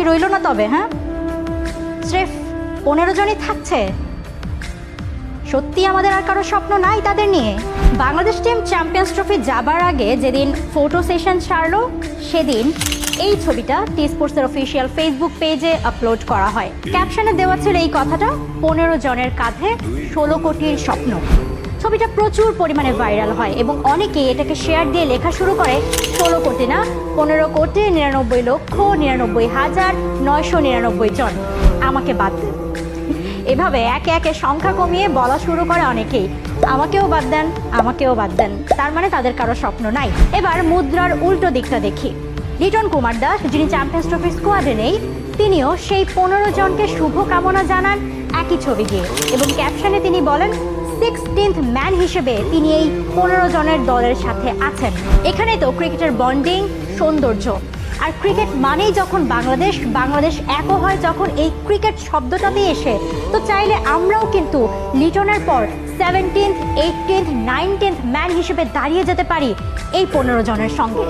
রইল না তবে, হ্যাঁ? স্রেফ 15 জনই থাকছে। সত্যি আমাদের আর কারো স্বপ্ন নাই তাদের নিয়ে? বাংলাদেশ টিম চ্যাম্পিয়ন্স ট্রফি যাবার আগে যেদিন ফটো সেশন সারলো, সেদিন এই ছবিটা টি স্পোর্টসের অফিসিয়াল ফেসবুক পেজে আপলোড করা হয়। ক্যাপশনে দেওয়া ছিল এই কথাটা, 15 জনের কাঁধে 16 কোটির স্বপ্ন। ছবিটা প্রচুর পরিমাণে ভাইরাল হয় এবং অনেকে এটাকে শেয়ার দিয়ে লেখা শুরু করে 16 কোটি না, 15 কোটি 99,99,999 জন। আমাকে বাদ দেন। এভাবে একে একে সংখ্যা কমিয়ে বলা শুরু করে অনেকেই, আমাকেও বাদ দেন, আমাকেও বাদ দেন। তার মানে তাদের কারো স্বপ্ন নাই। এবার মুদ্রার উল্টো দিকটা দেখি। লিটন কুমার দাস, যিনি চ্যাম্পিয়ন্স ট্রফির স্কোয়াডে নেই, তিনিও সেই 15 জনকে শুভকামনা জানান একই ছবি দিয়ে এবং ক্যাপশনে তিনি বলেন 16th ম্যান হিসেবে তিনি এই 15 জনের দলের সাথে আছেন। এখানেই তো ক্রিকেটের বন্ডিং, সৌন্দর্য। আর ক্রিকেট মানেই যখন বাংলাদেশ একও হয় যখন এই ক্রিকেট শব্দটাতে এসে, তো চাইলে আমরাও কিন্তু লিটনের পর 17th, 18th, 19th ম্যান হিসেবে দাঁড়িয়ে যেতে পারি এই 15 জনের সঙ্গে।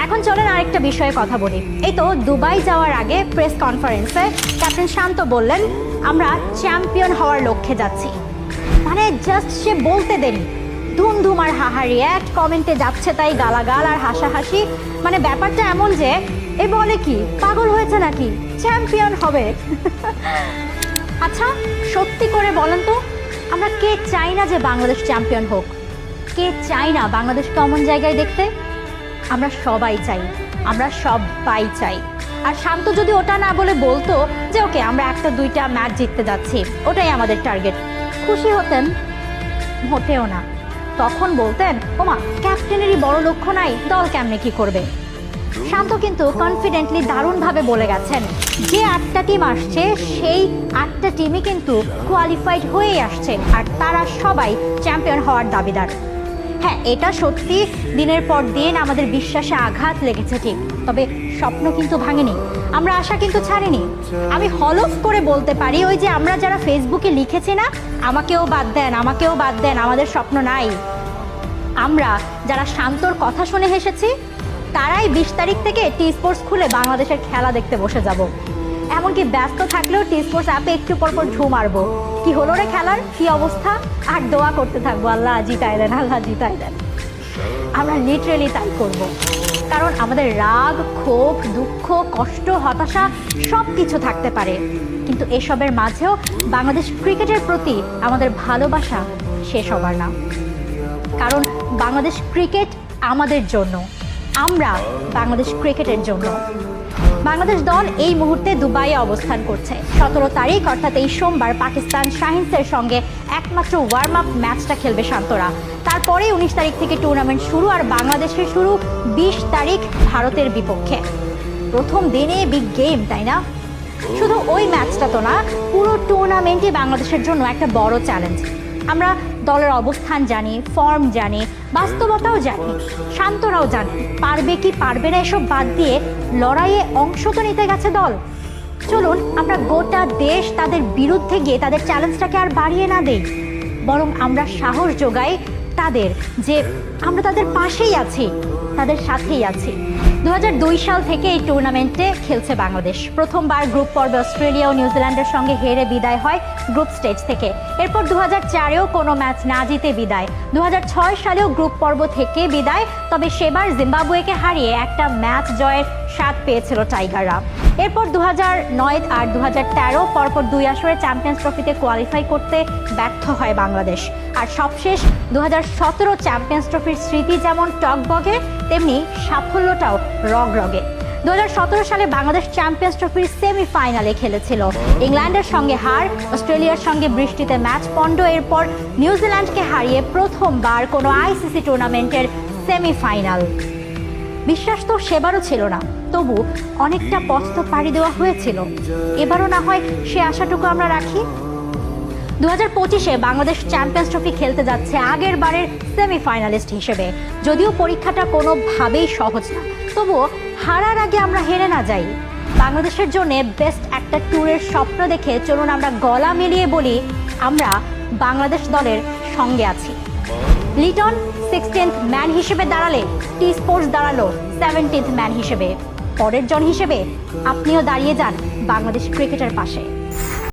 এখন চলেন আরেকটা বিষয়ে কথা বলি। এই তো দুবাই যাওয়ার আগে প্রেস কনফারেন্সে ক্যাপ্টেন শান্ত বললেন, আমরা চ্যাম্পিয়ন হওয়ার লক্ষ্যে যাচ্ছি। মানে জাস্ট সে বলতে দেরি, ধুমধুম আর হাহারি, এক কমেন্টে যাচ্ছে তাই গালাগাল আর হাসাহাসি। মানে ব্যাপারটা এমন যে এ বলে কি, পাগল হয়েছে নাকি, চ্যাম্পিয়ন হবে? আচ্ছা সত্যি করে বলেন তো, আমরা কে চাই না যে বাংলাদেশ চ্যাম্পিয়ন হোক? কে চাই না বাংলাদেশকে অমন জায়গায় দেখতে? আমরা সবাই চাই, আমরা সবাই চাই। আর শান্ত যদি ওটা না বলে বলতো যে ওকে আমরা একটা দুইটা ম্যাচ জিততে যাচ্ছি, ওটাই আমাদের টার্গেট, খুশি হতেন? মোটেও না। তখন বলতেন, ওমা ক্যাপ্টেনেরই বড় লক্ষ্য নাই, দল কেমনে কি করবে। শান্ত কিন্তু কনফিডেন্টলি দারুণভাবে বলে গেছেন যে 8টা টিম আসছে, সেই 8টা টিমই কিন্তু কোয়ালিফাইড হয়েই আসছে আর তারা সবাই চ্যাম্পিয়ন হওয়ার দাবিদার। হ্যাঁ, এটা সত্যি দিনের পর দিন আমাদের বিশ্বাসে আঘাত লেগেছে ঠিক, তবে স্বপ্ন কিন্তু ভাঙেনি, আমরা আশা কিন্তু ছাড়িনি। আমি হলফ করে বলতে পারি, ওই যে আমরা যারা ফেসবুকে লিখেছি না, আমাকেও বাদ দেন, আমাকেও বাদ দেন, আমাদের স্বপ্ন নাই, আমরা যারা শান্তর কথা শুনে হেসেছি, তারাই 20 তারিখ থেকে টি স্পোর্টস খুলে বাংলাদেশের খেলা দেখতে বসে যাব। এমনকি ব্যস্ত থাকলেও টি স্পোর্টস অ্যাপে একটু পরপর ঢু মারবো, কি হলো রে খেলার, কি অবস্থা, আর দোয়া করতে থাকবো, আল্লাহ জিতাই দেন, আল্লাহ জিতাই দেন। আমরা লিটারেলি তাই করব, কারণ আমাদের রাগ, ক্ষোভ, দুঃখ, কষ্ট, হতাশা সব কিছু থাকতে পারে, কিন্তু এসবের মাঝেও বাংলাদেশ ক্রিকেটের প্রতি আমাদের ভালোবাসা শেষ হবার না। কারণ বাংলাদেশ ক্রিকেট আমাদের জন্য, আমরা বাংলাদেশ ক্রিকেটের জন্য। বাংলাদেশ দল এই মুহূর্তে দুবাইয়ে অবস্থান করছে। 17 তারিখ অর্থাৎ এই সোমবার পাকিস্তান শাহিনসের সঙ্গে একমাত্র ওয়ার্ম আপ ম্যাচটা খেলবে শান্তরা। তারপরে 19 তারিখ থেকে টুর্নামেন্ট শুরু, আর বাংলাদেশের শুরু 20 তারিখ ভারতের বিপক্ষে। প্রথম দিনে বিগ গেম, তাই না? শুধু ওই ম্যাচটা তো না, পুরো টুর্নামেন্টই বাংলাদেশের জন্য একটা বড় চ্যালেঞ্জ। আমরা দলের অবস্থান জানি, ফর্ম জানি, বাস্তবতাও জানি, শান্তরাও জানি পারবে কি পারবে না এসব বাদ দিয়ে লড়াইয়ে অংশ তো নিতে গেছে দল। চলুন আমরা গোটা দেশ তাদের বিরুদ্ধে গিয়ে তাদের চ্যালেঞ্জটাকে আর বাড়িয়ে না দেই, বরং আমরা সাহস যোগাই তাদের যে আমরা তাদের পাশেই আছি, তাদের সাথেই আছি। 2002 সাল থেকে এই টুর্নামেন্টে খেলছে বাংলাদেশ। প্রথমবার গ্রুপ পর্বে অস্ট্রেলিয়া ও নিউজিল্যান্ডের সঙ্গে হেরে বিদায় হয় গ্রুপ স্টেজ থেকে। এরপর 2004-এও কোনো ম্যাচ না জিতে বিদায়। 2006 সালেও গ্রুপ পর্ব থেকে বিদায়, তবে সেবার জিম্বাবুয়েকে হারিয়ে একটা ম্যাচ জয়ের স্বাদ পেয়েছিল টাইগাররা। এরপর 2009 আর 2013 পরপর 2 আসরে চ্যাম্পিয়ন্স ট্রফিতে কোয়ালিফাই করতে ব্যর্থ হয় বাংলাদেশ। আর সবশেষ 2017 চ্যাম্পিয়ন্স ট্রফির স্মৃতি যেমন টকবগে, তেমনি সাফল্যটাও রগরগে। 2017 সালে বাংলাদেশ চ্যাম্পিয়ন্স ট্রফির সেমিফাইনালে খেলেছিল। ইংল্যান্ডের সঙ্গে হার, অস্ট্রেলিয়ার সঙ্গে বৃষ্টিতে ম্যাচ পণ্ড, এরপর নিউজিল্যান্ডকে হারিয়ে প্রথমবার কোনো আইসিসি টুর্নামেন্টের সেমিফাইনাল। বিশ্বাস তো সেবারও ছিল না, তবু অনেকটা পথ তো পাড়ি দেওয়া হয়েছিল। এবারও না হয় সে আশাটুকু আমরা রাখি। 2025-এ বাংলাদেশ চ্যাম্পিয়ন্স ট্রফি খেলতে যাচ্ছে আগের বারের সেমিফাইনালিস্ট হিসেবে। যদিও পরীক্ষাটা কোনোভাবেই সহজ না, তবুও হারার আগে আমরা হেরে না যাই। বাংলাদেশের জন্য বেস্ট একটা ট্যুরের স্বপ্ন দেখে চলুন আমরা গলা মিলিয়ে বলি, আমরা বাংলাদেশ দলের সঙ্গে আছি। লিটন 16th ম্যান হিসেবে দাঁড়ালে টি স্পোর্টস দাঁড়ালো 17th ম্যান হিসেবে। পরের জন হিসেবে আপনিও দাঁড়িয়ে যান বাংলাদেশ ক্রিকেটের পাশে।